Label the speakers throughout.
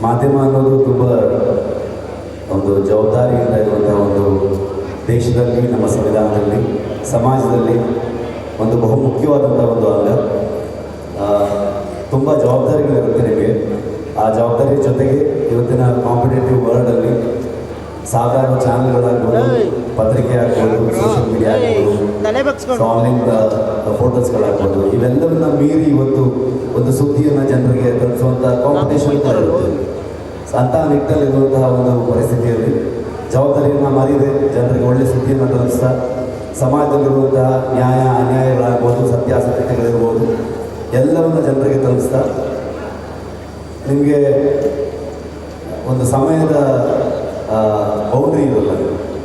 Speaker 1: ಮಾಧ್ಯಮ ಅನ್ನೋದು ತುಂಬ ಒಂದು ಜವಾಬ್ದಾರಿಯಿಂದ ಇರುವಂಥ ಒಂದು ದೇಶದಲ್ಲಿ, ನಮ್ಮ ಸಂವಿಧಾನದಲ್ಲಿ, ಸಮಾಜದಲ್ಲಿ ಒಂದು ಬಹುಮುಖ್ಯವಾದಂಥ ಒಂದು ಅಂಗ. ತುಂಬ ಜವಾಬ್ದಾರಿಗಳಿರುತ್ತೆ ನಿಮಗೆ. ಆ ಜವಾಬ್ದಾರಿ ಜೊತೆಗೆ ಇವತ್ತಿನ ಕಾಂಪಿಟೇಟಿವ್ ವರ್ಲ್ಡಲ್ಲಿ ಸಾವಿರಾರು ಚಾನಲ್ಗಳಾಗ್ಬೋದು, ಪತ್ರಿಕೆ ಆಗ್ಬೋದು, ಸೋಷಿಯಲ್ ಮೀಡಿಯಾ ಆಗ್ಬೋದು, ಆನ್ಲೈನ್ ಫೋಟೋಸ್ಗಳಾಗ್ಬೋದು, ಇವೆಲ್ಲವನ್ನ ಮೀರಿ ಇವತ್ತು ಒಂದು ಸುದ್ದಿಯನ್ನು ಜನರಿಗೆ ತಲುಪಿಸುವಂಥ ಕಾಂಪಿಟೇಷನ್ ಇರುತ್ತೆ. ಅಂಥ ನಿಟ್ಟಲ್ಲಿರುವಂತಹ ಒಂದು ಪರಿಸ್ಥಿತಿಯಲ್ಲಿ ಜವಾಬ್ದಾರಿಯನ್ನು ಮರಿದೆ ಜನರಿಗೆ ಒಳ್ಳೆಯ ಸುದ್ದಿಯನ್ನು ತಲುಪಿಸ್ತಾ, ಸಮಾಜದಲ್ಲಿರುವಂತಹ ನ್ಯಾಯ ಅನ್ಯಾಯಗಳಾಗ್ಬೋದು, ಸತ್ಯಾಸತ್ಯತೆಗಳಿರ್ಬೋದು, ಎಲ್ಲವನ್ನು ಜನರಿಗೆ ತಲುಪಿಸ್ತಾ, ನಿಮಗೆ ಒಂದು ಸಮಯದ ಬೌಂಡ್ರಿ ಇರೋಲ್ಲ,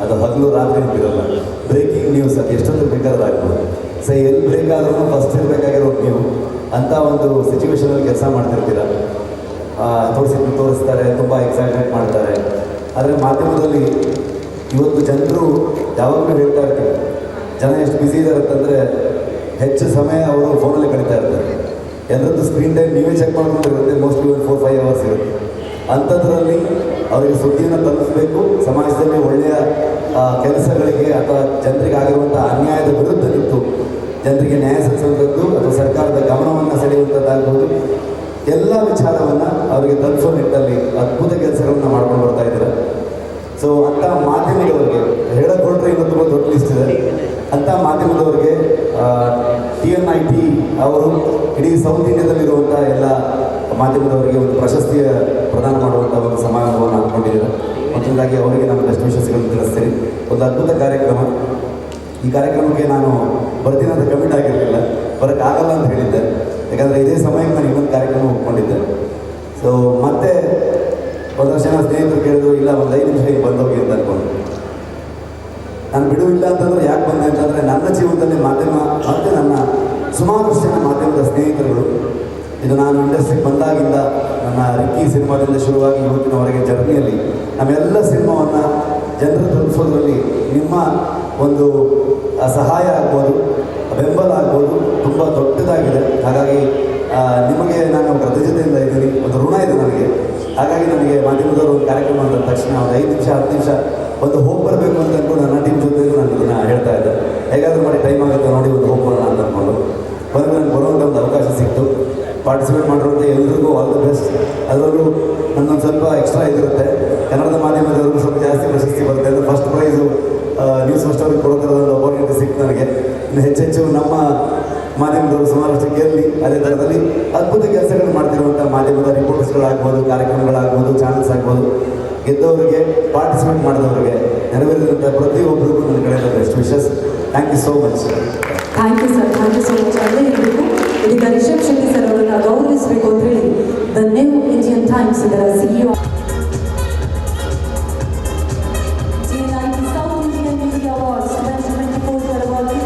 Speaker 1: ಅದು ಹಗಲು ರಾತ್ರಿ ಇರೋಲ್ಲ. ಬ್ರೇಕಿಂಗ್ ನ್ಯೂಸ್ ಅದು ಎಷ್ಟೊಂದು ಬೇಕಾದ್ರೆ ಆಗ್ಬೋದು. ಸೊ ಎಲ್ಲಿ ಬ್ರೇಕ್ ಆದ್ರೂ ಫಸ್ಟ್ ಇರಬೇಕಾಗಿರೋದು ನೀವು. ಅಂಥ ಒಂದು ಸಿಚುವೇಶನಲ್ಲಿ ಕೆಲಸ ಮಾಡ್ತಿರ್ತೀರ. ತೋರಿಸ್ತಾರೆ, ತುಂಬ ಎಕ್ಸೈಟ್ಮೆಂಟ್ ಮಾಡ್ತಾರೆ. ಆದರೆ ಮಾಧ್ಯಮದಲ್ಲಿ ಇವತ್ತು ಜನರು ಯಾವಾಗಲೂ ಹೇಳ್ತಾ ಇರ್ತಾರೆ, ಜನ ಎಷ್ಟು ಬ್ಯುಸಿ ಇದ್ದಾರೆ ಅಂತಂದರೆ ಹೆಚ್ಚು ಸಮಯ ಅವರು ಫೋನಲ್ಲಿ ಕಳೀತಾ ಇರ್ತಾರೆ. ಎಲ್ಲರದ್ದು ಸ್ಕ್ರೀನ್ ಟೈಮ್ ನೀವೇ ಚೆಕ್ ಮಾಡ್ಕೊಂಡಿರುತ್ತೆ, ಮೋಸ್ಟ್ಲಿ ಒಂದು 4-5 ಅವರ್ಸ್ ಇರುತ್ತೆ. ಅಂಥದ್ರಲ್ಲಿ ಅವರಿಗೆ ಸುದ್ದಿಯನ್ನು ತಲುಪಿಸಬೇಕು, ಸಮಾಜದಲ್ಲಿ ಒಳ್ಳೆಯ ಕೆಲಸಗಳಿಗೆ ಅಥವಾ ಜನರಿಗೆ ಆಗಿರುವಂಥ ಅನ್ಯಾಯದ ವಿರುದ್ಧ ನಿಂತು ಜನರಿಗೆ ನ್ಯಾಯ ಸಿಗಿಸುವಂಥದ್ದು ಅಥವಾ ಸರ್ಕಾರದ ಗಮನವನ್ನು ಸೆಳೆಯುವಂಥದ್ದಾಗ್ಬೋದು, ಎಲ್ಲ ವಿಚಾರವನ್ನು ಅವರಿಗೆ ತಲುಪಿಸೋ ನಿಟ್ಟಲ್ಲಿ ಅದ್ಭುತ ಕೆಲಸಗಳನ್ನು ಮಾಡ್ಕೊಂಡು ಬರ್ತಾ ಇದ್ದಾರೆ. ಸೊ ಅಂಥ ಮಾಧ್ಯಮದವರಿಗೆ ಹೇಳಕೊಂಡ್ರೆ ಇನ್ನೂ ತುಂಬ ದೊಡ್ಡ ಲಿಸ್ಟ್ ಇದೆ. ಅಂಥ ಮಾಧ್ಯಮದವರಿಗೆ TNIT ಅವರು ಇಡೀ ಸೌತ್ ಇಂಡಿಯಾದಲ್ಲಿರುವಂಥ ಎಲ್ಲ ಮಾಧ್ಯಮದವರಿಗೆ ಒಂದು ಪ್ರಶಸ್ತಿಯ ಪ್ರದಾನ ಮಾಡುವಂಥ ಒಂದು ಸಮಾರಂಭವನ್ನು ಅಂದ್ಕೊಂಡಿದ್ದಾರೆ. ಮೊದಲಾಗಿ ಅವರಿಗೆ ನಮ್ಮ ಬೆಸ್ಟ್ ವಿಶಸ್ಗಳನ್ನು ತಿಳಿಸ್ತೀನಿ. ಒಂದು ಅದ್ಭುತ ಕಾರ್ಯಕ್ರಮ. ಈ ಕಾರ್ಯಕ್ರಮಕ್ಕೆ ನಾನು ಬರ್ತೀನಿ ಅಂತ ಕಮಿಟ್ ಆಗಿರಲಿಲ್ಲ, ಬರೋಕ್ಕಾಗಲ್ಲ ಅಂತ ಹೇಳಿದ್ದೆ. ಯಾಕಂದರೆ ಇದೇ ಸಮಯಕ್ಕೆ ನಾನು ಇನ್ನೊಂದು ಕಾರ್ಯಕ್ರಮ ಒಪ್ಕೊಂಡಿದ್ದೆ. ಸೊ ಮತ್ತೆ ಒಂದಷ್ಟು ಜನ ಸ್ನೇಹಿತರು ಕೇಳಿದ್ರು, ಇಲ್ಲ ಒಂದು 5 ನಿಮಿಷ ಈಗ ಬಂದೋಗಿ ಅಂತ ಅಂದ್ಕೊಂಡು. ನಾನು ಬಿಡುವಿಲ್ಲ ಅಂತಂದರೆ ಯಾಕೆ ಬಂದೆ ಅಂತಂದರೆ, ನನ್ನ ಜೀವನದಲ್ಲಿ ಮಾಧ್ಯಮ ಮತ್ತು ನನ್ನ ಸುಮಾರು ಜನ ಮಾಧ್ಯಮದ ಸ್ನೇಹಿತರುಗಳು, ಇದು ನಾನು ಇಂಡಸ್ಟ್ರಿಗೆ ಬಂದಾಗಿಂದ ನನ್ನ ರಿಕ್ಕಿ ಸಿನಿಮಾದಿಂದ ಶುರುವಾಗಿ ಇವತ್ತಿನವರೆಗೆ ಜರ್ನಿಯಲ್ಲಿ ನಮ್ಮೆಲ್ಲ ಸಿನಿಮಾವನ್ನು ಜನರು ತಲುಪಿಸೋದ್ರಲ್ಲಿ ನಿಮ್ಮ ಒಂದು ಸಹಾಯ ಆಗ್ಬೋದು, ಬೆಂಬಲ ಆಗ್ಬೋದು, ತುಂಬ ದೊಡ್ಡದಾಗಿದೆ. ಹಾಗಾಗಿ ನಿಮಗೆ ನಾನು ಕೃತಜ್ಞತೆಯಿಂದ ಇದ್ದೀನಿ, ಒಂದು ಋಣ ಇದೆ ನನಗೆ. ಹಾಗಾಗಿ ನನಗೆ ಮಾಧ್ಯಮದವರು ಒಂದು ಕಾರ್ಯಕ್ರಮ ಅಂದ ತಕ್ಷಣ ಒಂದು 5 ನಿಮಿಷ 10 ನಿಮಿಷ ಒಂದು ಹೋಗಿ ಬರಬೇಕು ಅಂತ ಅಂದ್ಕೊಂಡು ನನ್ನ ಟೀಮ್ ಜೊತೆಗೂ ನಾನು ಇದನ್ನು ಹೇಳ್ತಾ ಇದ್ದೆ. ಹೇಗಾದರೂ ಮಾಡಿ ಟೈಮ್ ಆಗುತ್ತೆ ನೋಡಿ ಒಂದು ಹೋಗಿ ಬರೋಣ ಅಂತ ಅಂದ್ಕೊಂಡು ಬಂದು ನನಗೆ ಬರುವಂಥ ಒಂದು ಅವಕಾಶ ಸಿಕ್ತು. ಪಾರ್ಟಿಸಿಪೇಟ್ ಮಾಡಿರುವಂಥ ಎಲ್ರಿಗೂ ಆಲ್ ದ ಬೆಸ್ಟ್. ಅದರಲ್ಲೂ ನನ್ನೊಂದು ಸ್ವಲ್ಪ ಎಕ್ಸ್ಟ್ರಾ ಇದಿರುತ್ತೆ, ಕನ್ನಡದ ಮಾಧ್ಯಮದವ್ರಿಗೂ ಸ್ವಲ್ಪ ಜಾಸ್ತಿ ಪ್ರಶಸ್ತಿ ಬರುತ್ತೆ. ಅಂದರೆ ಫಸ್ಟ್ ಪ್ರೈಸು ನ್ಯೂಸ್ ಫಸ್ಟ್ ಅವ್ರಿಗೆ ಕೊಡೋ ಥರದೊಂದು ಅಪರ್ಚುನಿಟಿ ಸಿಕ್ತು ನನಗೆ. ಇನ್ನು ಹೆಚ್ಚೆಚ್ಚು ನಮ್ಮ ಮಾಧ್ಯಮದವರು ಸುಮಾರಷ್ಟು ಗೆಲ್ಲಿ ಅದೇ ಥರದಲ್ಲಿ ಅದ್ಭುತ ಕೆಲಸಗಳು ಮಾಡ್ತಿರುವಂಥ ಮಾಧ್ಯಮದ ರಿಪೋರ್ಟರ್ಸ್ಗಳಾಗ್ಬೋದು, ಕಾರ್ಯಕ್ರಮಗಳಾಗ್ಬೋದು, ಚಾನಲ್ಸ್ ಆಗ್ಬೋದು, ಗೆದ್ದವರಿಗೆ, ಪಾರ್ಟಿಸಿಪೇಟ್ ಮಾಡಿದವರಿಗೆ, ನೆರವೇರಿದಂಥ ಪ್ರತಿಯೊಬ್ಬರಿಗೂ ನನ್ನ ಕಡೆಯಿಂದ best wishes. Thank you so much.
Speaker 2: Thank you sir, thank you so much. ಅಲ್ಲೇ ಇರಬೇಕು. ಇದೀಗ ರಿಷಬ್ ಶೆಟ್ಟಿ ಸರ್ ಅವರನ್ನು ಗೌರವಿಸಬೇಕು ಅಂತ ಹೇಳಿ ದ ನ್ಯೂ ಇಂಡಿಯನ್ ಟೈಮ್ಸ್ ಇದರ CEO south Indian media awards 2024 ಪರವಾಗಿ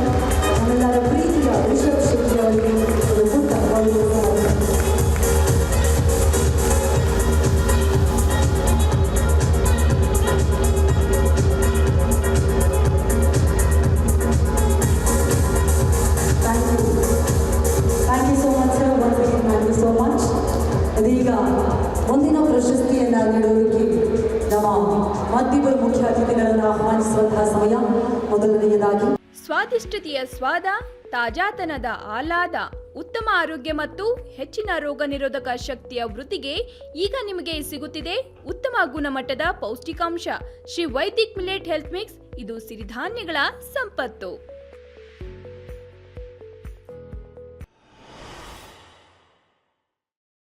Speaker 2: ನಮ್ಮೆಲ್ಲರ ಪ್ರೀತಿಯ ರಿಷಬ್ ಶೆಟ್ಟಿ ಅವರಿಗೆ ಒಂದು ಪುಟ್ಟ ಗೌರವ. ಇದೀಗ ಮುಂದಿನ ಪ್ರಶಸ್ತಿಯನ್ನು ನೀಡುವುದಕ್ಕೆ ನಮ್ಮ ಮತ್ತಿಬ್ಬರು ಮುಖ್ಯ ಅತಿಥಿಗಳನ್ನು ಆಹ್ವಾನಿಸುವಂತಹ ಸಮಯ. ಮೊದಲನೆಯದಾಗಿ
Speaker 3: ಸ್ವಾದಿಷ್ಟತೆಯ ಸ್ವಾದ, ತಾಜಾತನದ ಆಹ್ಲಾದ, ಉತ್ತಮ ಆರೋಗ್ಯ ಮತ್ತು ಹೆಚ್ಚಿನ ರೋಗ ನಿರೋಧಕ ಶಕ್ತಿಯ ವೃದ್ಧಿಗೆ ಈಗ ನಿಮಗೆ ಸಿಗುತ್ತಿದೆ ಉತ್ತಮ ಗುಣಮಟ್ಟದ ಪೌಷ್ಟಿಕಾಂಶ Shri Vaidik millet health mix. ಇದು ಸಿರಿಧಾನ್ಯಗಳ ಸಂಪತ್ತು.